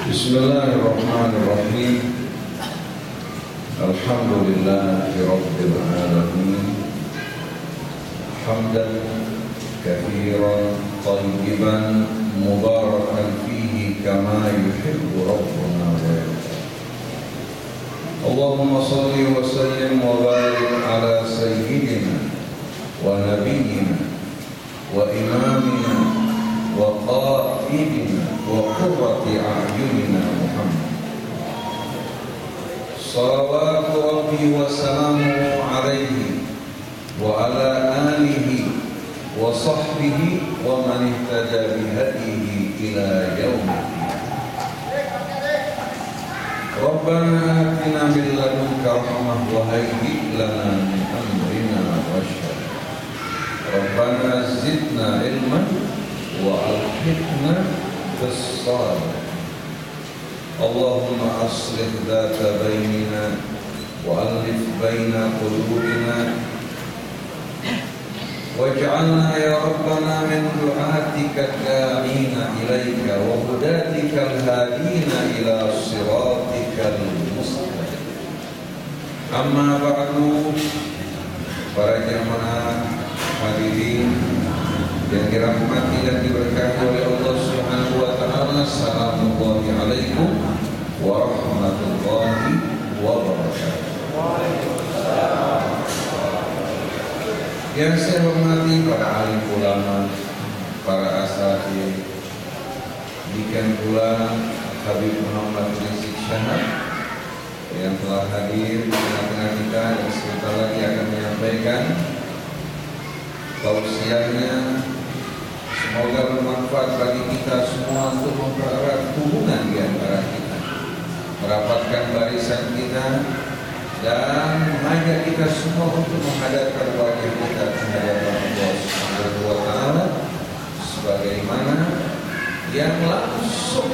Bismillahirrahmanirrahim. Alhamdulillahi rabbil alamin. Hamdan katsiran thayyiban mubarakan fihi kama yuhibbu rabbuna wa yarda. Allahumma salli wa sallim wa barik ala sayyidina wa nabiyyina wa imamina wa qa'idina wa qurrati a'yunina Muhammad. Salawatu rabbi wa salamuhu alaihi wa ala alihi wa sahbihi wa man ihtada bihadihi ila yaumiddin. Rabbana atina min ladunka rahmah wa hayyi' lana min amrina rashada. Rabbana zidna ilman wa alhiqna bis-salihin. Allahumma aslih dhata bainina wa alif baina qulubina waj'alna ya Rabbana min du'atika da'ina ilaika wa hudatika al-hadina ila siratikal mustaqim. Amma ba'du, para jamaah hadirin yang dirahmati dan diberkahi oleh Allah Subhanahu wa taala, assalamualaikum warahmatullahi wabarakatuh. Yang saya hormati para alim ulama, para asatidz, demikian pula Habib Muhammad Rizik Syahab yang telah hadir di tengah-tengah kita dan sebentar lagi akan menyampaikan tausiahnya. Semoga bermanfaat bagi kita semua untuk mempererat hubungan di antara kita, merapatkan barisan kita, dan mengajak kita semua untuk menghadapkan wajah kita terhadap Allah Subhanahu wa taala sebagaimana yang langsung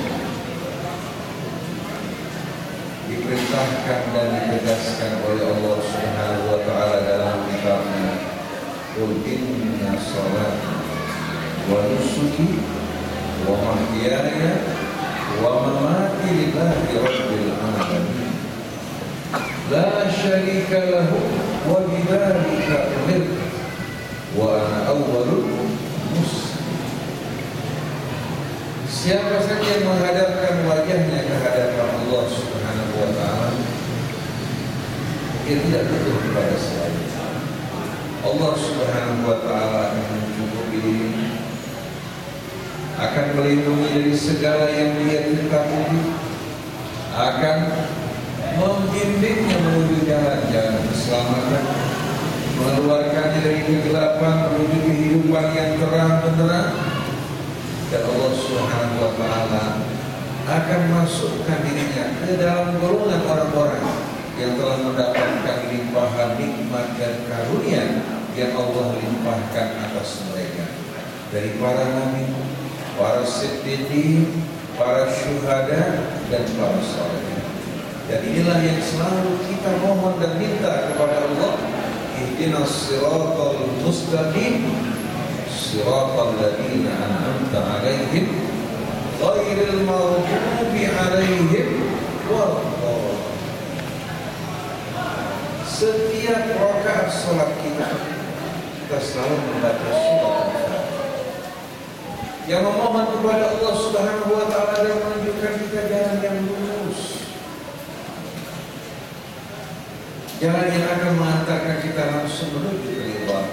diperintahkan dan ditegaskan oleh Allah Subhanahu wa taala dalam kitabnya, qul inna sholati wa nusuki wa mahyaya wa mamati lillahi rabbil alamin la syarika lahu wa bidzalika umirtu wa ana awwalul muslimin. Siapa saja yang menghadapkan wajahnya ke hadapan Allah Subhanahu wa taala, dia tidak butuh kepada selain Allah Subhanahu wa taala, akan mencukupi, akan melindungi dari segala yang dia ketahui, akan membimbingnya menuju jalan-jalan keselamatan, mengeluarkannya dari kegelapan menuju kehidupan yang terang benderang, dan Allah Subhanahu wa taala akan masukkan dirinya ke dalam golongan orang-orang yang telah mendapatkan limpahan nikmat dan karunia yang Allah limpahkan atas mereka dari para nabi, para siddiqin, para syuhada, dan para sholihin. Dan inilah yang selalu kita mohon dan minta kepada Allah, ihdinas siratal mustaqim siratal ladzina an'amta 'alaihim ghairil maghdubi 'alaihim waladdallin. Setiap rakaat salat kita selalu membaca surat yang memohon kepada Allah Subhanahu wa taala dan menunjukkan kita jalan yang lurus, jalan yang akan mengantarkan kita langsung menuju keridhaan,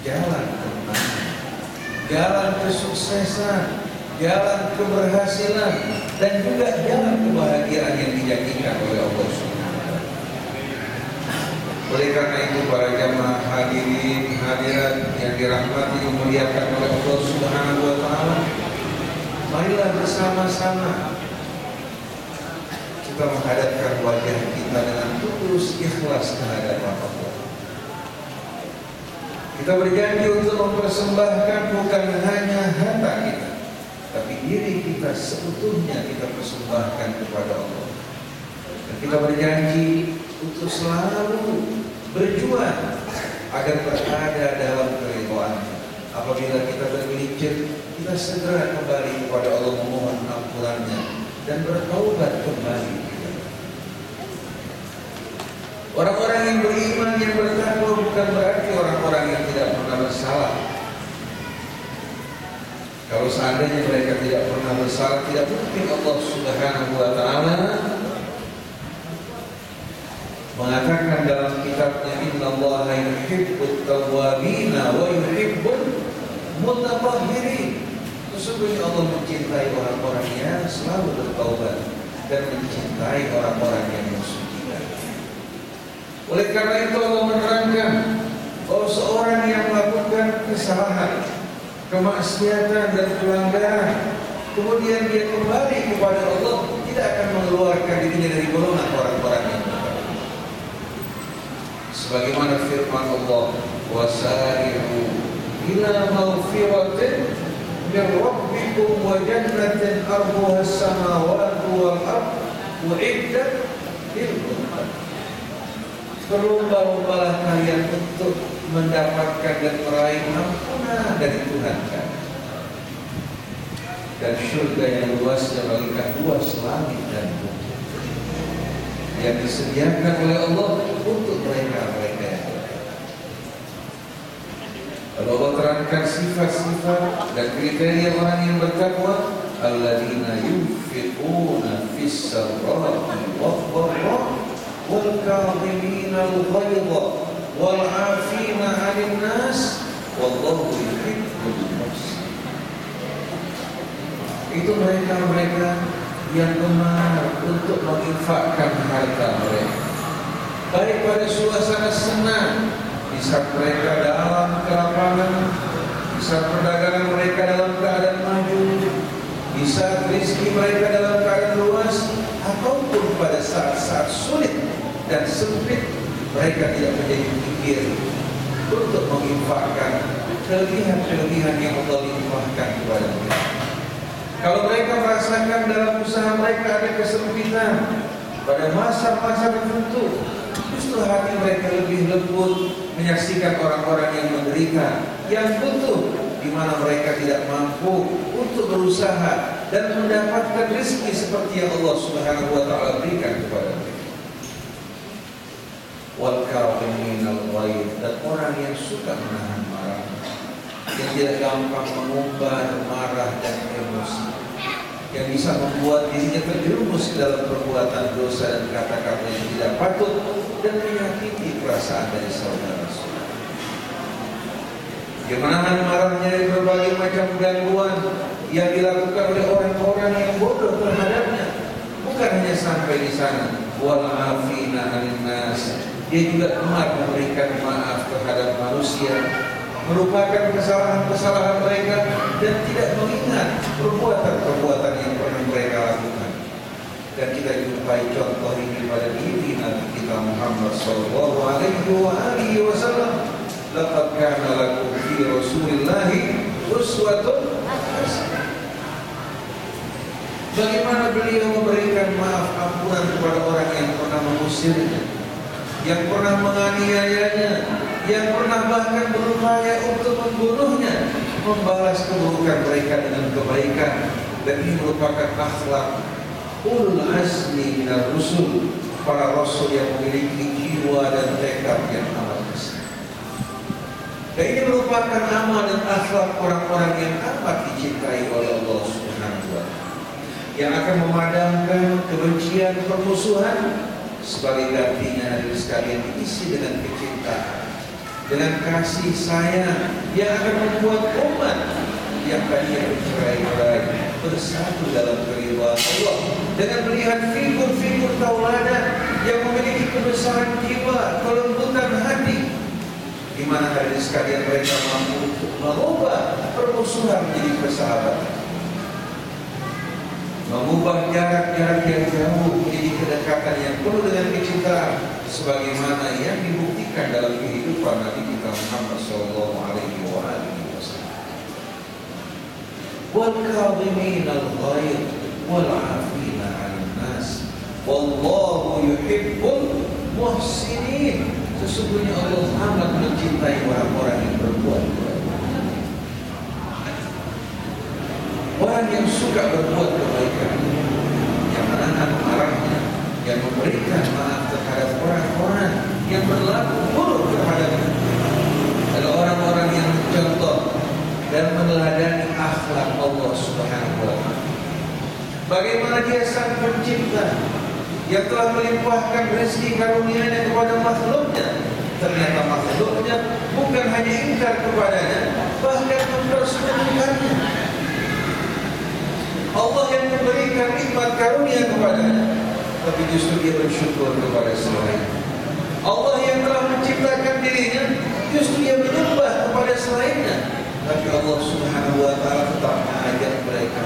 jalan kemenangan, jalan kesuksesan, jalan keberhasilan, dan juga jalan kebahagiaan yang dijanjikan oleh Allah Subhanahu wa taala. Oleh karena itu, para jamaah hadirin hadirat yang dirahmati dimuliakan oleh Allah Subhanahu wa taala, marilah bersama-sama kita menghadapkan wajah kita dengan tulus ikhlas kehadapan Allah. Kita berjanji untuk mempersembahkan bukan hanya harta kita, tapi diri kita seutuhnya kita persembahkan kepada Allah. Dan kita berjanji untuk selalu berjuang agar berada dalam keridhaan-Nya. Apabila kita tergelincir, kita segera kembali kepada Allah memohon ampunan-Nya dan bertaubat kembali. Orang-orang yang beriman, yang bertakwa bukan berarti orang-orang yang tidak pernah bersalah. Kalau seandainya mereka tidak pernah bersalah, tidak mungkin Allah Subhanahu wa Ta'ala mengatakan dalam kitabnya, Innallaha yuhibbut tawwabina wa yuhibbul mutatahhirin. Sesungguhnya Allah mencintai orang-orang yang selalu bertaubat dan mencintai orang-orang yang mensucikan. Oleh karena itu Allah menerangkan bahwa seorang yang melakukan kesalahan, kemaksiatan dan pelanggaran, kemudian dia kembali kepada Allah, tidak akan mengeluarkan dirinya dari golongan orang-orang yang bertakwa. Sebagaimana firman Allah, wasari'u ila maghfiratin min rabbikum wa jannatin arduha as-samawati wal ardh u'iddat lil muttaqin. Berlomba-lombalah kalian untuk mendapatkan dan meraih ampunan dari Tuhan kalian, dan surga yang luasnya bagaikan luas langit dan bumi, yang disediakan oleh Allah untuk mereka-mereka yang bertakwa. Lalu Allah terangkan sifat-sifat dan kriteria orang yang bertakwa, alladzina yunfiquna fis sarra'i wad-dharra'i wal kadhimina al-ghayza wal 'afina 'anil nas wallahu yuhibbul muhsinin. Itu mereka-mereka yang gemar untuk menginfakkan harta mereka, baik pada suasana senang, di saat mereka dalam kelaparan, di saat perdagangan mereka dalam keadaan maju, di saat rezeki mereka dalam keadaan luas, ataupun pada saat-saat sulit dan sempit, mereka tidak menjadi pikir untuk menginfakkan kelebihan-kelebihan yang Allah limpahkan kepada mereka. Kalau mereka merasakan dalam usaha mereka ada kesempitan pada masa-masa tertentu, justru hati mereka lebih lembut menyaksikan orang-orang yang menderita, yang butuh, di mana mereka tidak mampu untuk berusaha dan mendapatkan rezeki seperti yang Allah Subhanahu wa Ta'ala berikan kepada mereka. Wal kadhiminal ghaidh, dan orang yang suka menahan marah, yang tidak gampang mengumbar marah dan emosi, yang bisa membuat dirinya terjerumus ke dalam perbuatan dosa dan kata-kata yang tidak patut dan menyakiti perasaan dari saudara-saudara. Dia menahan marahnya dari berbagai macam gangguan yang dilakukan oleh orang-orang yang bodoh terhadapnya. Bukan hanya sampai di sana, wal 'afina 'anil nas, dia juga gemar memberikan maaf terhadap manusia, merupakan kesalahan-kesalahan mereka dan tidak mengingat perbuatan-perbuatan yang pernah mereka lakukan. Dan kita jumpai contoh ini pada diri Nabi kita Muhammad sallallahu alaihi wasallam. Laqad kana lakum fi Rasulillahi uswatun hasanah. Bagaimana beliau memberikan maaf ampunan kepada orang yang pernah mengusirnya, yang pernah menganiayanya, yang pernah bahkan berupaya untuk membunuhnya, membalas keburukan mereka dengan kebaikan. Dan ini merupakan akhlak ulul azmi minar rusul, para rasul yang memiliki jiwa dan tekad yang amat besar. Dan ini merupakan amal dan akhlak orang-orang yang amat dicintai oleh Allah Subhanahu wa Ta'ala, yang akan memadamkan kebencian, permusuhan, sebagai gantinya hadirin sekalian diisi dengan kecintaan, dengan kasih sayang yang akan membuat umat yang tadinya bercerai-berai bersatu dalam keridhaan Allah, dengan melihat figur-figur tauladan yang memiliki kebesaran jiwa, kelembutan hati, di mana hadirin sekalian mereka mampu untuk mengubah permusuhan menjadi persahabatan, mengubah jarak-jarak yang jauh menjadi kedekatan yang penuh dengan kecintaan, sebagaimana yang dibuktikan dalam kehidupan Nabi kita Muhammad sallallahu alaihi wasallam. Wal kadhiminal ghaidh wal 'afina 'anil nas wallahu yuhibbul muhsinin. Sesungguhnya Allah amat mencintai orang-orang yang berbuat baik, orang yang suka berbuat kebaikan, Bagaimana Dia sang pencipta yang telah melimpahkan rezeki karunia-Nya kepada makhluknya. Ternyata makhluknya bukan hanya ingkar kepadanya, bahkan mempersekutukannya. Allah yang memberikan nikmat karunia kepadanya, tapi justru dia bersyukur kepada selain. Allah yang telah menciptakan dirinya, justru dia menyembah kepada selainnya. Tapi Allah Subhanahu wa Ta'ala tetap mengajak mereka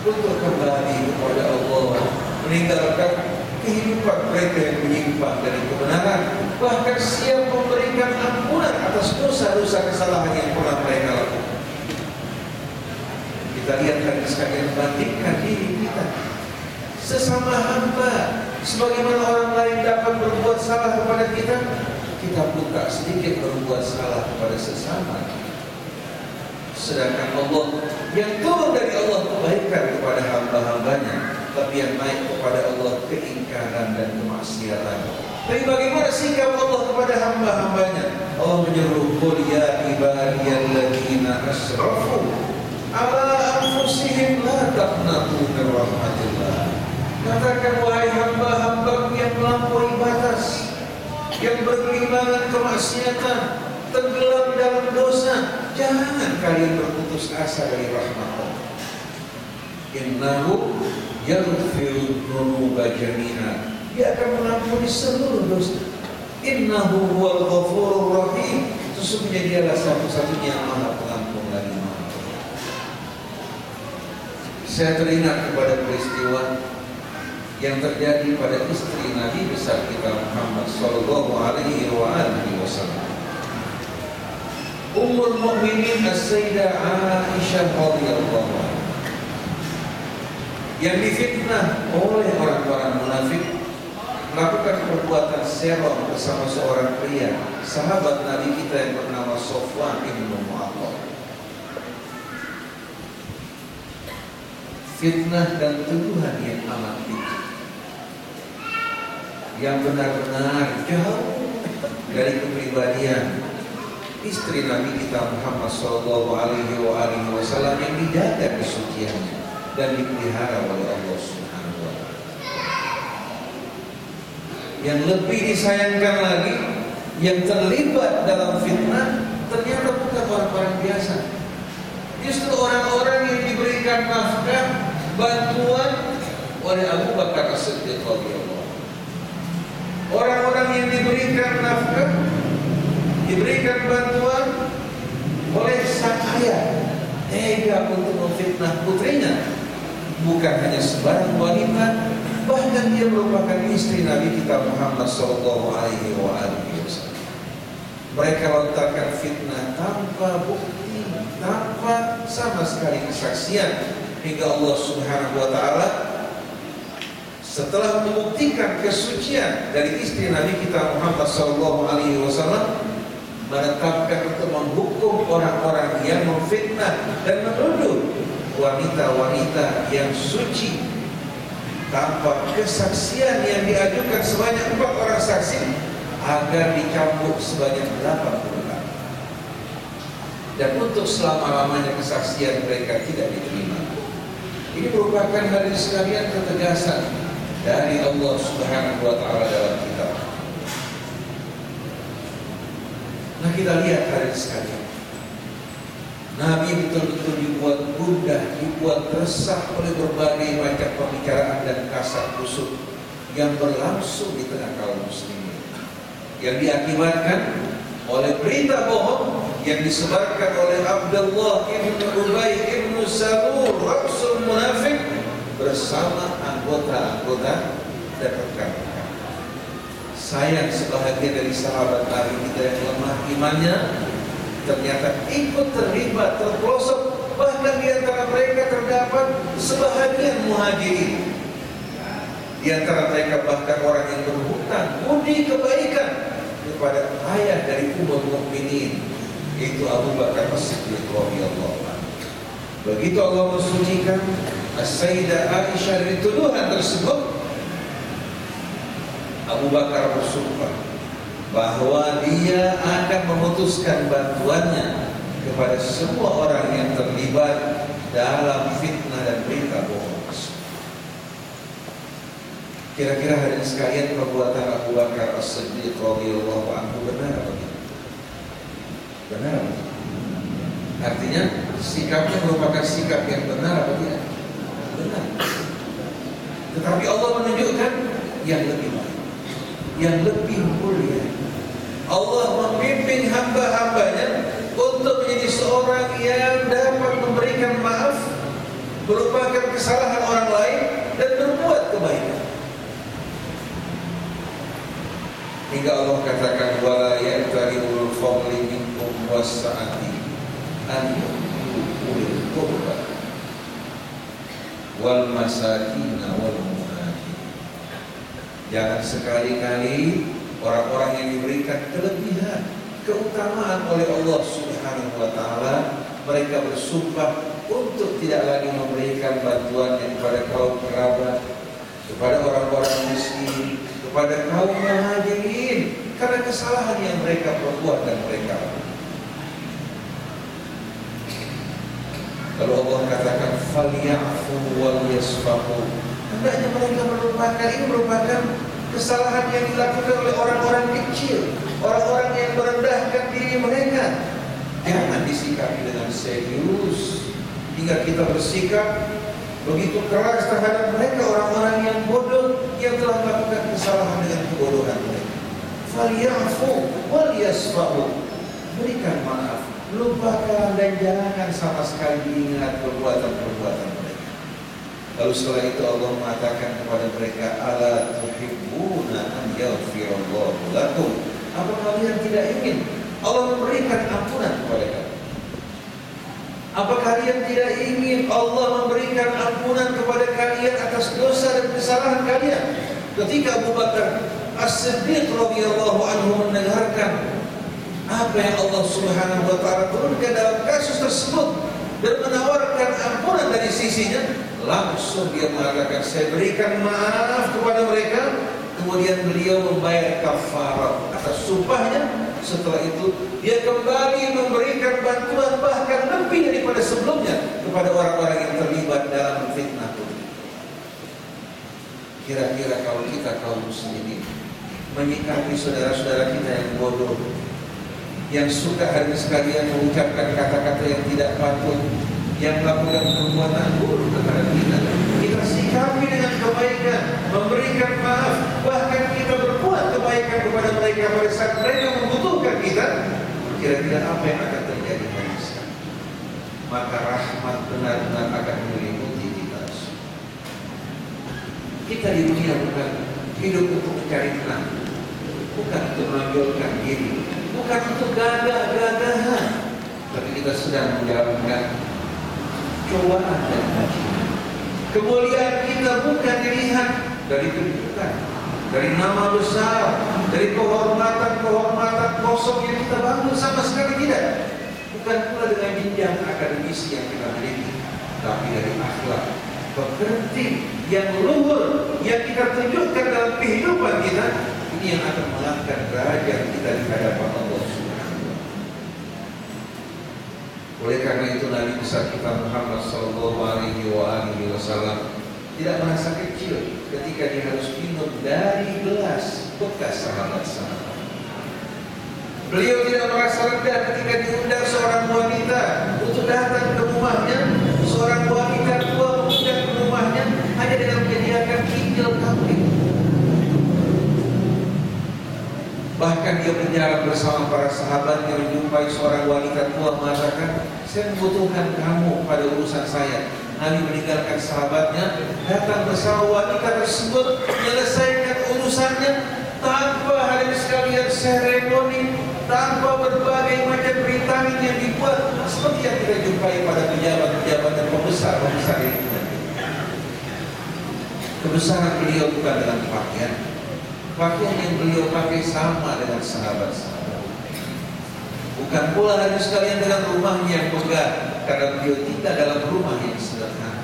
untuk kembali kepada Allah, meninggalkan kehidupan mereka yang menyimpang dari kebenaran, bahkan siap memberikan ampunan atas dosa-dosa kesalahan yang pernah mereka lakukan. Kita lihat hadis sekalian, bandingkan diri kita sesama hamba. Sebagaimana orang lain dapat berbuat salah kepada kita, kita pun tak sedikit berbuat salah kepada sesama. Sedangkan Allah yang turun dari Allah kebaikan kepada hamba-hambanya, tapi yang naik kepada Allah keingkaran dan kemaksiatan. Tapi bagaimana sikap Allah kepada hamba-hambanya? Allah menyeru, "Qul ya ibadiyalladzina asrafu ala anfusihim la taqnatu min rahmatillah." Katakan, wahai hamba-hambaku yang melampaui batas, yang bergelimbangan kemaksiatan, tenggelam dalam dosa, jangan kalian berputus asa dari rahmat Allah. Innahu yaghfiru dzunuba jami'a. Dia akan mengampuni seluruh dosa. Innahu huwal ghafurur rahim. Sesungguhnya Dialah satu-satunya yang Maha Pengampun lagi Maha Penyayang. Saya teringat kepada peristiwa yang terjadi pada istri Nabi besar kita Muhammad sallallahu alaihi wasallam, Ummul Mukminin As-Sayyidah Aisyah radhiyallahu anha, yang difitnah oleh orang-orang munafik melakukan perbuatan serong bersama seorang pria, sahabat Nabi kita yang bernama Sofwan bin Mu'attal. Fitnah dan tuduhan yang amat keji, yang benar-benar jauh dari kepribadian istri Nabi kita Muhammad sallallahu alaihi wasallam yang dijaga kesuciannya dan dipelihara oleh Allah Subhanahu wa Ta'ala. Yang lebih disayangkan lagi, yang terlibat dalam fitnah ternyata bukan orang-orang biasa. Justru orang-orang yang diberikan nafkah, bantuan oleh Abu Bakar As-Siddiq radhiyallahu anhu. Orang-orang yang diberikan nafkah, diberikan bantuan oleh sang ayah, tega untuk memfitnah putrinya. Bukan hanya sebarang wanita, bahkan dia merupakan istri Nabi kita Muhammad sallallahu alaihi wasallam. Mereka lontarkan fitnah tanpa bukti, tanpa sama sekali kesaksian, hingga Allah Subhanahu wa Ta'ala setelah membuktikan kesucian dari istri Nabi kita Muhammad sallallahu alaihi wasallam, menetapkan untuk menghukum orang-orang yang memfitnah dan menuduh wanita-wanita yang suci tanpa kesaksian yang diajukan sebanyak 4 orang saksi, agar dicambuk sebanyak 80 kali. Dan untuk selama-lamanya kesaksian mereka tidak diterima. Ini merupakan hadis sekalian ketegasan dari Allah Subhanahu wa Ta'ala dalam kitab. Nah, kita lihat hadis sekalian, Nabi betul-betul dibuat gundah, dibuat resah oleh berbagai macam pembicaraan dan kasar kusuk yang berlangsung di tengah kaum muslimin, yang diakibatkan oleh berita bohong yang disebarkan oleh Abdullah ibn Ubay ibn Salul, rasul munafik, bersama anggota-anggota dan rekan-rekan. Sayang, sebahagian dari sahabat Nabi kita yang lemah imannya ternyata ikut terlibat, terpelosok. Bahkan di antara mereka terdapat sebahagian muhajirin. Di antara mereka bahkan orang yang berhutang budi kebaikan kepada ayah dari Ummul Mukminin, yaitu Abu Bakar As-Siddiq radhiyallahu anhu. Begitu Allah mensucikan As-Sayyidah Aisyah dari tuduhan tersebut, Abu Bakar bersumpah bahwa dia akan memutuskan bantuannya kepada semua orang yang terlibat dalam fitnah dan berita bohong. Kira-kira hadirin sekalian, perbuatan Abu Bakar As-Siddiq radhiyallahu anhu benar atau tidak? Benar atau tidak? Artinya sikapnya merupakan sikap yang benar atau tidak? Benar. Tetapi Allah menunjukkan yang lebih baik, yang lebih mulia. Allah membimbing hamba-hambanya untuk menjadi seorang yang dapat memberikan maaf, melupakan kesalahan orang lain, dan berbuat kebaikan. Hingga Allah katakan, wala ya'tari ulul fadli minkum was-sa'ati an yu'tu ulil qurba wal masakin wal muhajirin. Jangan sekali-kali orang-orang yang diberikan kelebihan, keutamaan oleh Allah Subhanahu wa taala, mereka bersumpah untuk tidak lagi memberikan bantuan kepada kaum kerabat, kepada orang-orang miskin, kepada kaum muhajirin, karena kesalahan yang mereka perbuat dan mereka lakukan. Lalu Allah katakan, falyafu wal yasfahu. Hendaknya mereka melupakan. Ini merupakan kesalahan yang dilakukan oleh orang-orang kecil, orang-orang yang merendahkan diri mereka. Jangan disikapi dengan serius hingga kita bersikap begitu keras terhadap mereka, orang-orang yang bodoh yang telah melakukan kesalahan dengan kebodohan mereka. Falyafu wal yasfahu. Berikan maaf, lupakan, dan jangan sama sekali diingat perbuatan-perbuatan mereka. Lalu setelah itu Allah mengatakan kepada mereka, ala tuhibbuna an yaghfirallahu lakum. Apa kalian tidak ingin Allah memberikan ampunan kepada kalian? Apa kalian tidak ingin Allah memberikan ampunan kepada kalian atas dosa dan kesalahan kalian? Ketika Abu Bakar As-Siddiq radhiyallahu anhu mendengarkan apa yang Allah Subhanahu wa taala turunkan dalam kasus tersebut dan menawarkan ampunan dari sisinya, langsung dia mengatakan, saya berikan maaf kepada mereka. Kemudian beliau membayar kafarat atas sumpahnya. Setelah itu dia kembali memberikan bantuan bahkan lebih daripada sebelumnya kepada orang-orang yang terlibat dalam fitnah itu. Kira-kira kalau kita kaum muslimin menyikapi saudara-saudara kita yang bodoh, yang suka hadirin sekalian mengucapkan kata-kata yang tidak patut, yang melakukan perbuatan buruk kepada kita, kita sikapi dengan kebaikan, memberikan maaf, bahkan kita berbuat kebaikan kepada mereka pada saat mereka membutuhkan kita. Kira-kira apa yang akan terjadi pada saat? Maka rahmat benar-benar akan meliputi kita. Kita di dunia bukan hidup untuk mencari tenang, bukan untuk menonjolkan diri, bukan untuk gagah-gagahan, tapi kita sedang menjalankan cobaan dan ujian. Kemuliaan kita bukan dilihat dari kedudukan, dari nama besar, dari kehormatan kosong yang kita bangun, sama sekali tidak. Bukan pula dengan jenjang akademisi yang kita miliki, tapi dari akhlak, pekerti yang luhur yang kita tunjukkan dalam kehidupan kita. Ini yang akan mengangkat derajat kita di hadapan Allah Subhanahu wa taala. Oleh karena itu Nabi besar kita Muhammad sallallahu alaihi wasallam tidak merasa kecil ketika dia harus minum dari gelas bekas sahabat-sahabat. Beliau tidak merasa rendah ketika diundang seorang wanita untuk datang ke rumahnya. Seorang wanita tua mengundang ke rumahnya hanya dengan menyediakan kinjil kambing. Bahkan dia berjalan bersama para sahabatnya, menjumpai seorang wanita tua mengatakan, saya membutuhkan kamu pada urusan saya. Nabi meninggalkan sahabatnya, datang bersama wanita tersebut, menyelesaikan urusannya tanpa hadirin sekalian seremoni, tanpa berbagai macam rintangan yang dibuat seperti yang kita jumpai pada pejabat-pejabat dan pembesar-pembesar ini. Kebesaran beliau bukan dengan pakaian. Pakaian yang beliau pakai sama dengan sahabat-sahabat. Bukan pula hadirin sekalian dengan rumahnya yang megah, karena beliau tinggal dalam rumah yang sederhana.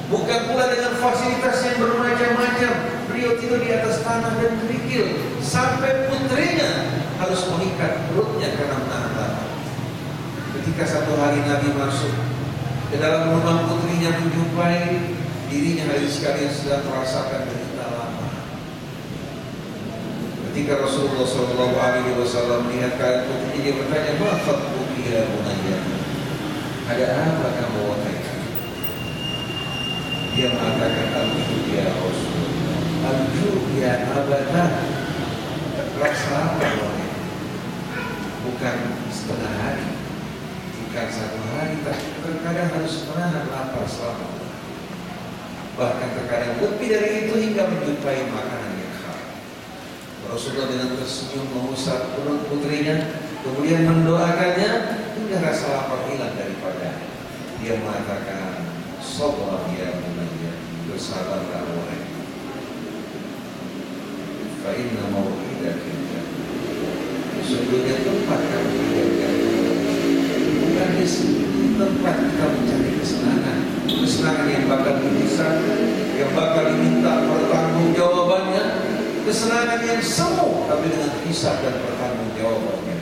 Bukan pula dengan fasilitas yang bermacam-macam. Beliau tidur di atas tanah dan kerikil, sampai putrinya harus mengikat perutnya karena menahan lapar. Ketika satu hari Nabi masuk ke dalam rumah putrinya, menjumpai dirinya hadirin sekalian sedang merasakan derita lapar. Ketika Rasulullah SAW melihat keadaan putrinya, dia bertanya, "Ma khatbuki ya bunayya?" Ada apa kamu wahai kami? Dia mengatakan, "Al-ju ya Rasulullah, al-ju ya abatah." Rasa apa wahai? Bukan setengah hari, bukan satu hari, tapi terkadang harus menahan lapar selama. Bahkan terkadang lebih dari itu hingga menjumpai makanan yang haram. Rasulullah dengan tersenyum mengusap perut putrinya, kemudian mendoakannya hingga rasa lapar hilang daripadanya. Dia mengatakan, "Sabar ya bunayya, bersabarlah wahai. Fa inna mau'idaka jannah." Sesungguhnya tempat kamu tinggalkan bukan di tempat kita mencari kesenangan, kesenangan yang bakal dibisarkan, yang bakal diminta pertanggungjawabannya, kesenangan yang semu tapi dengan hisab dan pertanggungjawabannya.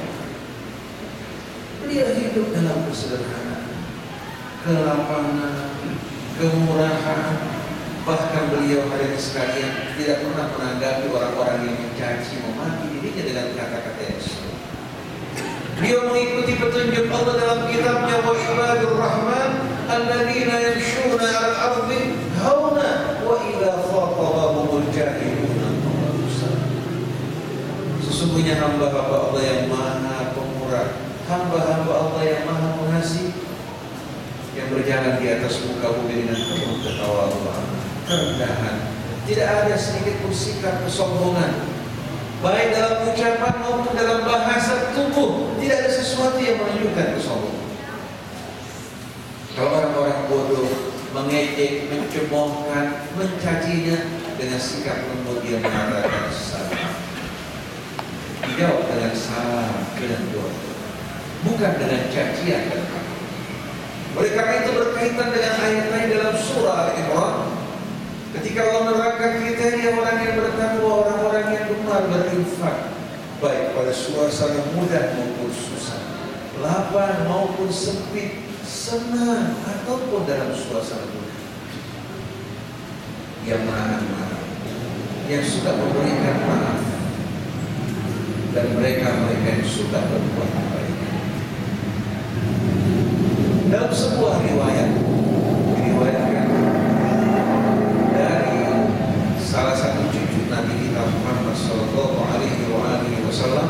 Beliau hidup dalam kesederhanaan, kelapangan, kemurahan. Bahkan beliau hadirin sekalian tidak pernah menanggapi orang-orang yang mencaci, memaki dirinya dengan kata-kata yang semu. Beliau mengikuti petunjuk Allah dalam kitabnya, "Wa ibadur rahman alladzina yamshuna 'alal ardi hauna wa idza khatabahumul jahiluna qalu salama." Sesungguhnya hamba-hamba Allah yang Maha Pemurah, hamba-hamba Allah yang Maha Pengasih, yang berjalan di atas muka bumi dengan penuh ketawaduan, kerendahan, tidak ada sedikit pun sikap kesombongan, baik dalam ucapan maupun dalam bahasa tubuh. Tidak ada sesuatu yang menunjukkan kesombongan. Kalau orang-orang bodoh mengejek, mencemoohkan, mencacinya, dengan sikap lembut dia mengatakan salam. Dijawab dengan salam, dengan doa, bukan dengan cacian dan kata. Oleh karena itu berkaitan dengan ayat-ayat dalam surah Al-Imran, ketika Allah menerangkan kriteria orang yang bertakwa, orang-orang yang gemar berinfak, baik pada suasana mudah maupun susah, lapang maupun sempit, senang ataupun dalam suasana mudah, yang menahan marah, yang suka memberikan maaf, dan mereka yang suka berbuat baik. Dalam sebuah riwayat diriwayatkan dari salah satu cucu Nabi kita Muhammad sallallahu alaihi wasallam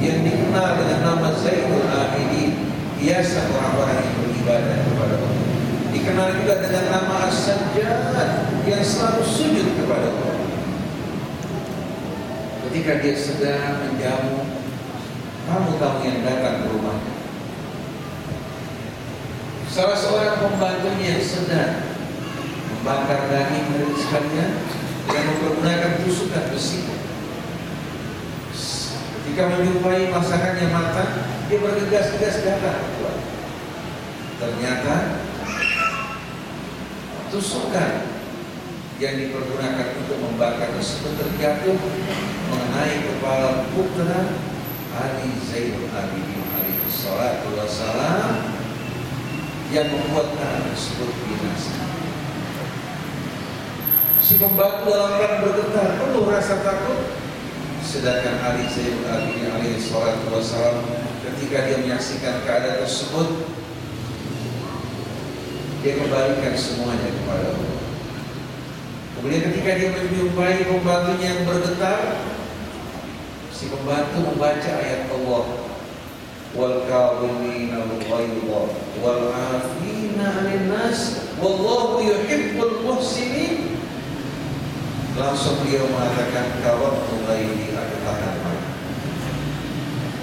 yang dikenal dengan nama Zainul Abidin, biasa orang-orang yang beribadah kepada Allah. Dikenal juga dengan nama As-Sajjad, yang selalu sujud kepada Allah. Ketika dia sedang menjamu tamu-tamu yang datang ke rumahnya, salah seorang pembantunya yang sedang membakar daging dari sekalian dengan menggunakan tusukan besi. Ketika menjumpai masakannya matang, dia bergegas-gegas datang keluar. Ternyata tusukan yang dipergunakan untuk membakar tersebut terjatuh mengenai kepala putra Ali Zainul Abidin alaihi salatu wassalam, yang membuat anak tersebut binasa. Si pembantu dalam keadaan bergetar, penuh rasa takut. Sedangkan Ali Zainul Abidin alaihi salatu wassalam, ketika dia menyaksikan keadaan tersebut, dia kembalikan semuanya kepada Allah. Kemudian ketika dia menjumpai pembantunya yang bergetar, si pembantu membaca ayat Allah, wal kadhimina al-ghayza wal 'afina 'anil nas wallahu yuhibbul muhsinin. Langsung dia mengatakan, kawartu ghairi, aku tahan marah,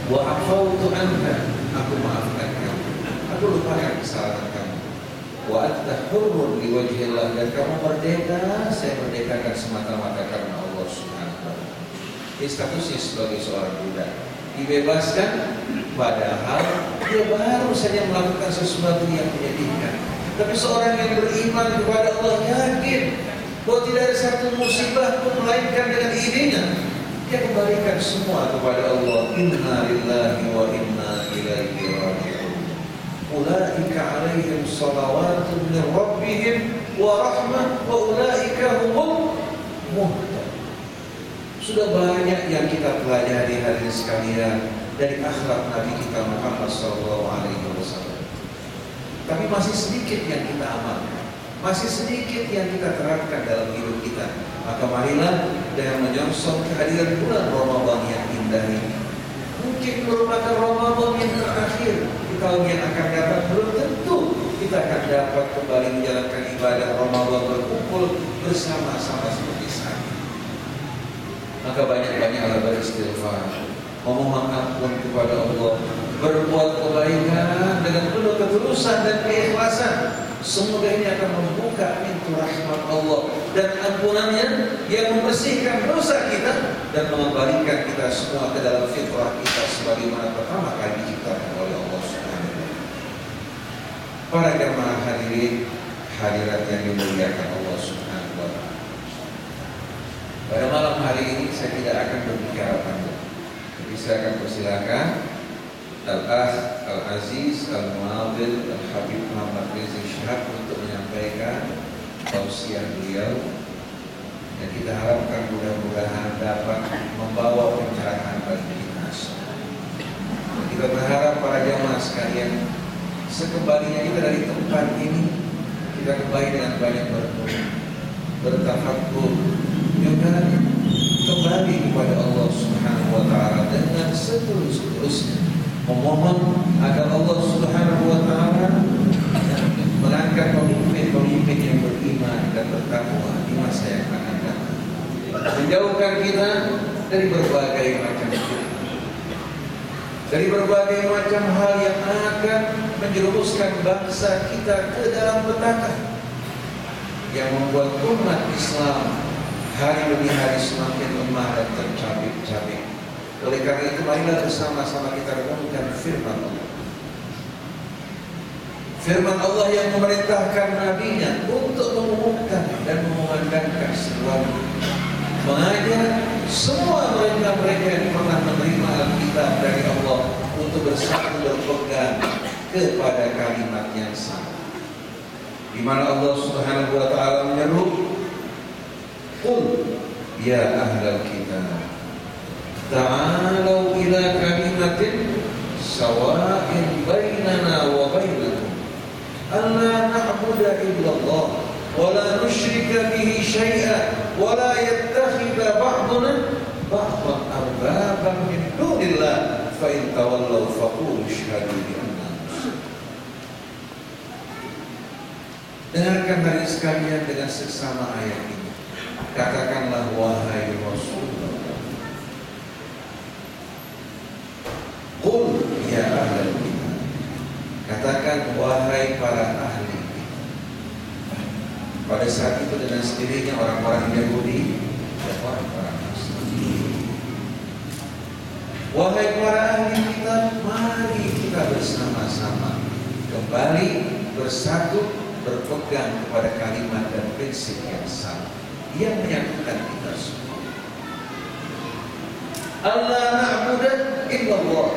wa afautu anka, aku maafkan kamu, aku lupakan kesalahan kamu, wa anta hurrun li wajhillah, dan kamu merdeka, saya merdekakan semata-mata karena Allah Subhanahu wa ta'ala. Ini statusnya sebagai seorang budak, dibebaskan, padahal dia baru saja melakukan sesuatu yang menyedihkan. Tapi seorang yang beriman kepada Allah yakin bahwa tidak ada satu musibah pun melainkan dengan idenya. Dia kembalikan semua kepada Allah. Inna lillahi wa inna ilaihi raji'un. Ulaika 'alaihim shalawatun min rabbihim wa rahmah wa ulaika humul muhtadun. Sudah banyak yang kita pelajari hadirin sekalian dari akhlak Nabi kita Muhammad SAW. Tapi masih sedikit yang kita amalkan, masih sedikit yang kita terapkan dalam hidup kita. Maka marilah dengan menyongsong kehadiran bulan Ramadan yang indah ini, mungkin merupakan Ramadan yang terakhir di tahun yang akan datang. Belum tentu kita akan dapat kembali menjalankan ibadah Ramadan berkumpul bersama-sama seperti saat ini. Maka banyak-banyaklah beristighfar, memohon ampun kepada Allah, berbuat kebaikan dengan penuh ketulusan dan keikhlasan. Semoga ini akan membuka pintu rahmat Allah dan ampunannya yang membersihkan dosa kita dan mengembalikan kita semua ke dalam fitrah kita sebagaimana pertama kali diciptakan oleh Allah Subhanahu wa taala. Para jamaah hadirin hadirat yang dimuliakan Allah Subhanahu wa taala. Pada malam hari ini saya tidak akan berbicara panjang. Jadi saya akan persilakan Al-Akh Al-Aziz Al-Mu'adil Al-Habib Muhammad Rizik Syihab untuk menyampaikan tausiah beliau, dan kita harapkan mudah-mudahan dapat membawa pencerahan bagi kita semua. Kita berharap para jamaah sekalian, sekembalinya kita dari tempat ini, kita kembali dengan banyak berdoa, bertafakkur, juga kembali kepada Allah Subhanahu wa taala dengan setulus-tulusnya, memohon agar Allah Subhanahu wa taala mengangkat pemimpin-pemimpin yang beriman dan bertakwa di masa yang akan datang, menjauhkan kita dari berbagai macam fitnah, dari berbagai macam hal yang akan menjerumuskan bangsa kita ke dalam petaka, yang membuat umat Islam hari demi hari semakin lemah dan tercabik-cabik. Oleh karena itu, marilah bersama-sama kita renungkan firman Allah. Firman Allah yang memerintahkan nabinya untuk mengumumkan dan mengumandangkan seruannya, mengajar semua mereka yang pernah menerima Alkitab dari Allah untuk bersatu berpegang kepada kalimat yang sama, di mana Allah Subhanahu wa taala menyeru, "Qul ya ahlal kitab ta'alau ila kalimatin sawa'in bainana wa bainakum alla na'budu illallah wa la nusyrika bihi syai'an wa la yattakhidha ba'duna ba'dan arbaban min dunillah fa in tawallaw faqulu ashhadu bi anna muslimun." Dengarkan hari sekalian dengan seksama ayat ini. Katakanlah, wahai Rasulullah, qul ya ahlal kitab, katakan wahai para ahli kitab. Pada saat itu dengan sendirinya orang-orang Yahudi dan orang-orang Nasrani. Wahai para ahli kitab, mari kita bersama-sama kembali bersatu berpegang kepada kalimat dan prinsip yang sama yang menyatukan kita semua. Allah na'budu illallah,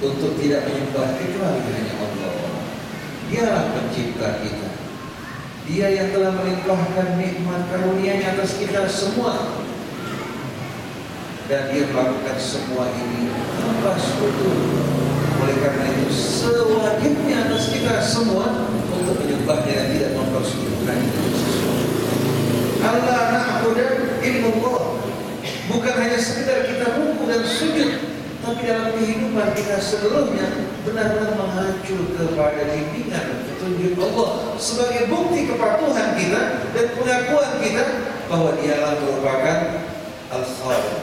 untuk tidak menyembah kecuali hanya Allah. Dialah pencipta kita, Dia yang telah melimpahkan nikmat karunia-Nya atas kita semua, dan Dia melakukan semua ini tanpa sekutu. Oleh karena itu sewajibnya atas kita semua untuk menyembahnya dan tidak mempersekutukannya. Allah na'budu illallah, bukan hanya sekedar kita ruku dan sujud, tapi dalam kehidupan kita seluruhnya benar-benar mengacu kepada bimbingan dan petunjuk Allah sebagai bukti kepatuhan kita dan pengakuan kita bahwa Dialah merupakan Al-Khaliq,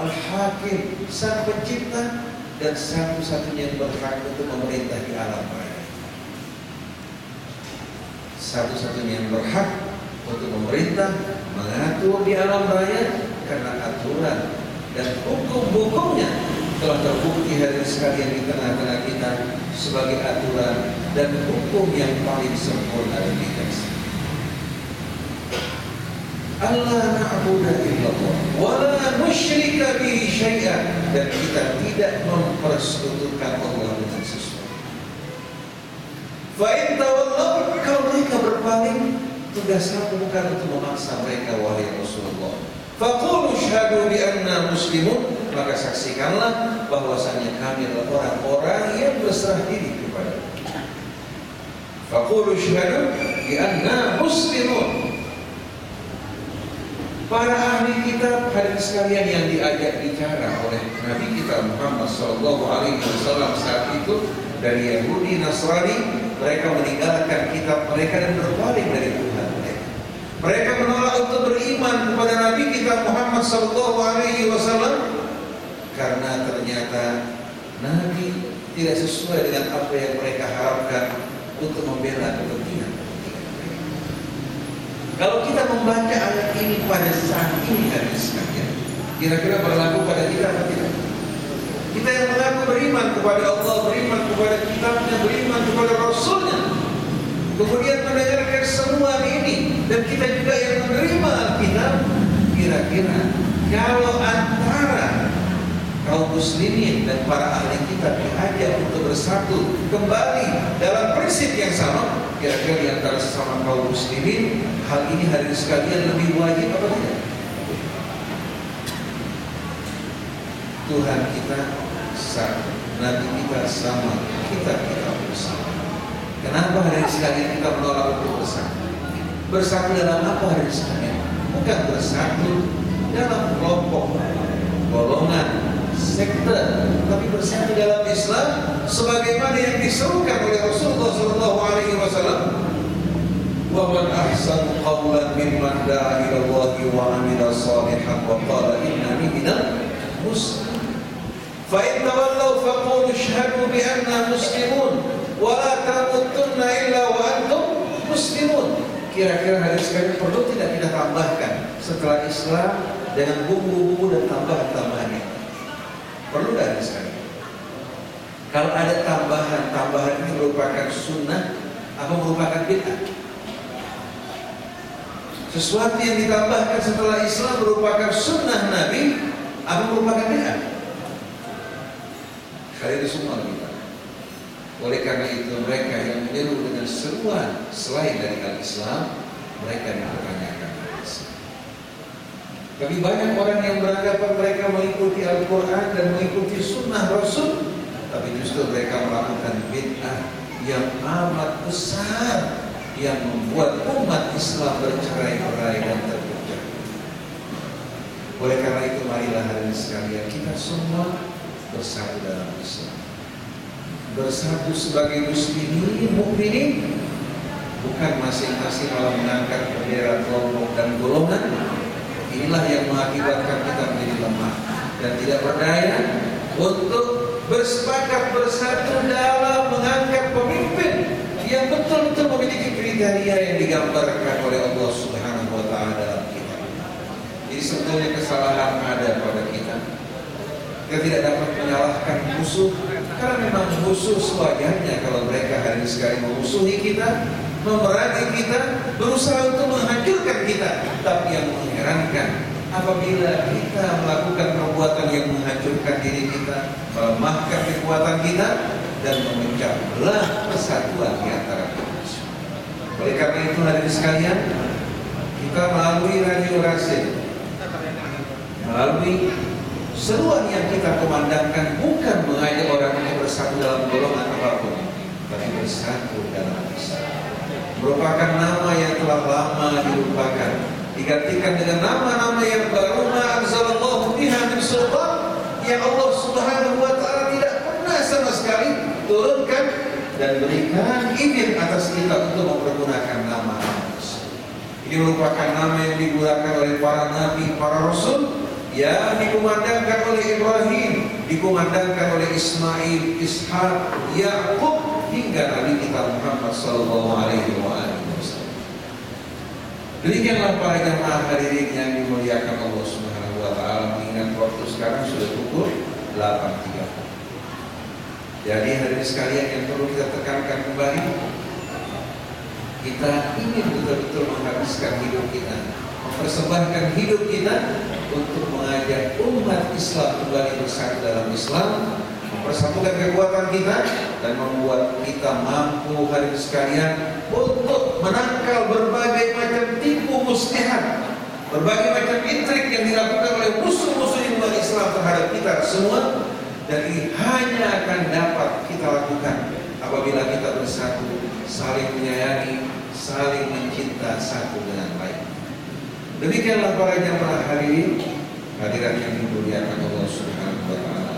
Al-Hakim, Sang Pencipta dan satu-satunya yang berhak untuk memerintah di alam raya. Satu-satunya yang berhak untuk memerintah, mengatur di alam raya, karena aturan dan hukum-hukumnya telah terbukti hadirin sekalian di tengah-tengah kita sebagai aturan dan hukum yang paling sempurna dan bijaksana. Allah na'budu illallah wa la nusyrika bihi syai'an, dan kita tidak mempersekutukan Allah dengan sesuatu. Fa in tawallaw, kalau mereka berpaling, tugas kamu bukan untuk memaksa mereka, wahai Rasulullah, Faqulu syhadu bi anna muslimun, maka saksikanlah bahwasanya kami adalah orang-orang yang berserah diri kepada Allah. Faqulu syhadu bi anna muslimun. Para ahli kitab hadirin sekalian yang diajak bicara oleh Nabi kita Muhammad SAW saat itu dari Yahudi Nasrani, mereka meninggalkan kitab mereka dan berpaling dari Tuhan mereka. Mereka menolak untuk beriman kepada Nabi kita Muhammad SAW karena ternyata Nabi tidak sesuai dengan apa yang mereka harapkan untuk membela kepentingan. Kalau kita membaca ayat ini pada saat ini hadirin sekalian, kira-kira berlaku pada kita atau tidak? Kita yang mengaku beriman kepada Allah, beriman kepada kitabnya, beriman kepada Rasulnya, kemudian mendengarkan semua ini, dan kita juga yang menerima Alkitab, kira-kira kalau antara kaum muslimin dan para ahli kitab diajak untuk bersatu kembali dalam prinsip yang sama, kira-kira di antara sesama kaum muslimin, hal ini hadirin sekalian lebih wajib apa tidak? Tuhan kita sama, Nabi kita sama, kita bersama. Kenapa hadirin sekalian kita menolak untuk bersatu? Bersatu dalam apa hadirin sekalian? Bukan bersatu dalam kelompok, golongan, sekte, tapi bersatu dalam Islam sebagaimana yang diserukan oleh Rasulullah SAW. Wa man ahsanu qawlan mimman da'a ila Allahi wa 'amila shalihan wa qala innani minal muslimin. Fa in tawallaw faqulu ashhadu bi anna muslimun wa la tamutunna illa wa antum muslimun. Kira-kira hadirin sekalian perlu tidak kita tambahkan setelah Islam dengan bumbu-bumbu dan tambahan-tambahan ini? Perlu tidak sekali? Kalau ada tambahan ini merupakan sunnah atau merupakan bid'ah? Sesuatu yang ditambahkan setelah Islam merupakan sunnah Nabi atau merupakan bid'ah? Kali itu semua kita. Oleh karena itu mereka yang menyeru dengan seruan selain dari al-Islam, mereka dipertanyakan. Tapi banyak orang yang beranggapan mereka mengikuti Al-Quran dan mengikuti sunnah Rasul, tapi justru mereka melakukan bid'ah yang amat besar yang membuat umat Islam bercerai-berai dan terpecah. Oleh karena itu marilah hadirin sekalian kita semua bersatu dalam Islam, bersatu sebagai muslimin, mukminin, bukan masing-masing malah mengangkat bendera kelompok dan golongan. Inilah yang mengakibatkan kita menjadi lemah dan tidak berdaya untuk bersepakat bersatu dalam mengangkat pemimpin yang betul-betul memiliki kriteria yang digambarkan oleh Allah Subhanahu wa Ta'ala dalam kitab. Jadi sebetulnya kesalahan ada pada kita. Kita tidak dapat menyalahkan musuh karena memang musuh sewajarnya kalau mereka hari sekali memusuhi kita, memerangi kita, berusaha untuk menghancurkan kita. Tapi yang mengherankan, apabila kita melakukan perbuatan yang menghancurkan diri kita, melemahkan kekuatan kita, dan memecah belah persatuan di antara kita. Oleh karena itu hadirin sekalian, kita melalui Radio Rasul, melalui seruan yang kita kumandangkan, bukan mengajak orang untuk bersatu dalam golongan apapun, tapi bersatu dalam Islam. Merupakan nama yang telah lama dilupakan, digantikan dengan nama-nama yang baru, ma'anzalallahu biha min sultan, yang Allah Subhanahu wa Ta'ala tidak pernah sama sekali turunkan dan berikan izin atas kita untuk mempergunakan nama tersebut. Ini merupakan nama yang digunakan oleh para nabi, para rasul, yang dikumandangkan oleh Ibrahim, dikumandangkan oleh Ismail, Ishak, Yaqub, hingga Nabi kita Muhammad sallallahu alaihi wasallam. Demikianlah para jamaah hadirin yang dimuliakan Allah Subhanahu wa Ta'ala, mengingat waktu sekarang sudah pukul 8.30. Jadi hadirin sekalian yang perlu kita tekankan kembali, kita ingin betul-betul menghabiskan hidup kita, mempersembahkan hidup kita untuk mengajak umat Islam kembali bersatu dalam Islam, mempersatukan kekuatan kita, dan membuat kita mampu hadirin sekalian untuk menangkal berbagai macam tipu muslihat, berbagai macam intrik yang dilakukan oleh musuh-musuh umat Islam terhadap kita semua, dan ini hanya akan dapat kita lakukan apabila kita bersatu, saling menyayangi, saling mencinta satu dengan lain. Demikianlah para jamaah hadirin, hadirat yang dimuliakan Allah Subhanahu wa taala.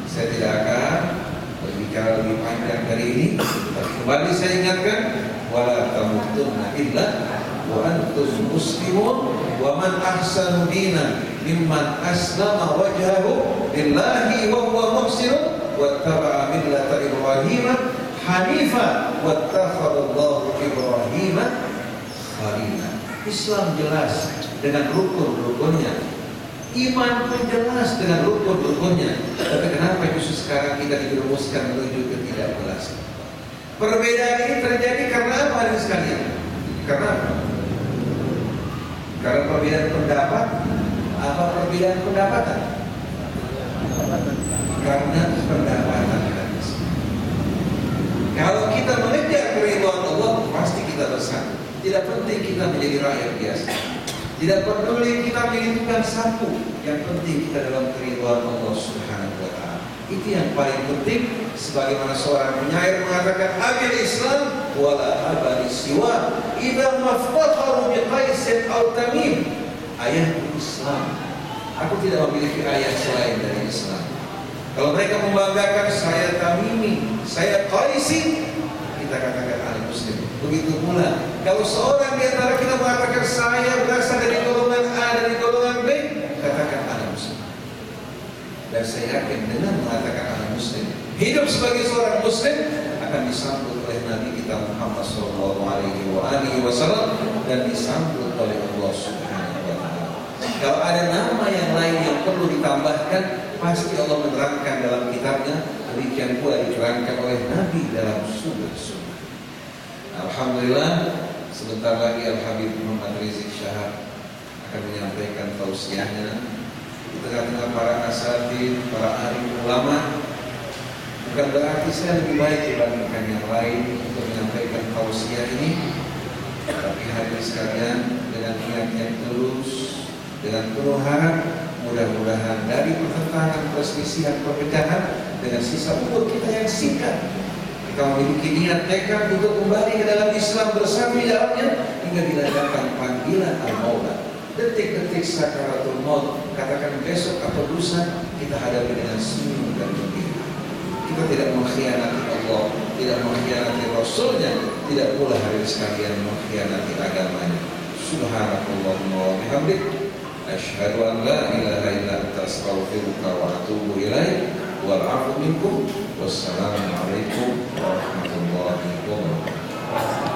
Saya tidak akan berbicara lebih panjang dari ini, tapi kembali saya ingatkan, wala tamutunna illa wa antum muslimun wa man ahsanu dinan mimman aslama wajhahu lillahi wa huwa muhsinun wattaba'a millata Ibrahim hanifa wattakhadallahu Ibrahim khalila. Islam jelas dengan rukun-rukunnya, iman pun jelas dengan rukun-rukunnya. Tapi kenapa justru sekarang kita dijerumuskan menuju ketidakjelasan? Perbedaan ini terjadi karena apa hari sekalian? Karena apa? Karena perbedaan pendapat, apa perbedaan pendapatan? Karena pendapatan. Kalau kita mengejar keridhaan Allah, pasti kita bersatu. Tidak penting kita menjadi rakyat biasa. Tidak peduli kita menjadi tukang sapu. Yang penting kita dalam keridhaan Allah Subhanahu wa taala. Itu yang paling penting. Sebagaimana seorang penyair mengatakan, abil Islam wala abadi siwa idza maftakharu biqaisin aw tamim. Ayahku Islam, aku tidak memiliki ayah selain dari Islam. Kalau mereka membanggakan saya Tamimi, saya Qaisi, kita katakan ahli muslim. Begitu pula kalau seorang di antara kita mengatakan saya berasal dari golongan A, dari golongan B, katakan ahli muslim. Dan saya yakin dengan mengatakan ahli muslim, hidup sebagai seorang muslim akan disambut oleh Nabi kita Muhammad SAW dan disambut oleh Allah Subhanahu wa taala. Kalau ada nama yang lain yang perlu ditambahkan, pasti Allah menerangkan dalam kitabnya. Demikian pula diterangkan oleh Nabi dalam sunnah-sunnah. Alhamdulillah, sebentar lagi Al-Habib Muhammad Rizik Syahab akan menyampaikan tausiahnya di tengah-tengah para asatidz, para alim ulama. Bukan berarti saya lebih baik dibandingkan yang lain untuk menyampaikan tausiah ini, tapi hadirin sekalian, dengan niat yang tulus, dengan penuh harap, mudah-mudahan dari pertentangan, perselisihan, perpecahan, dengan sisa umur kita yang singkat, kita memiliki niat tekad untuk kembali ke dalam Islam bersama di dalamnya hingga bila datang panggilan al-maut. Detik-detik sakaratul maut, katakan besok atau lusa, kita hadapi dengan senyum dan gembira. Kita tidak mengkhianati Allah, tidak mengkhianati Rasulnya, tidak pula hadirin sekalian mengkhianati agamanya. Subhanallahumma wa bihamdik, asyhadu an la ilaha illa anta astaghfiruka wa atubu ilaik. Wal afu minkum. Wassalamu alaikum warahmatullahi wabarakatuh.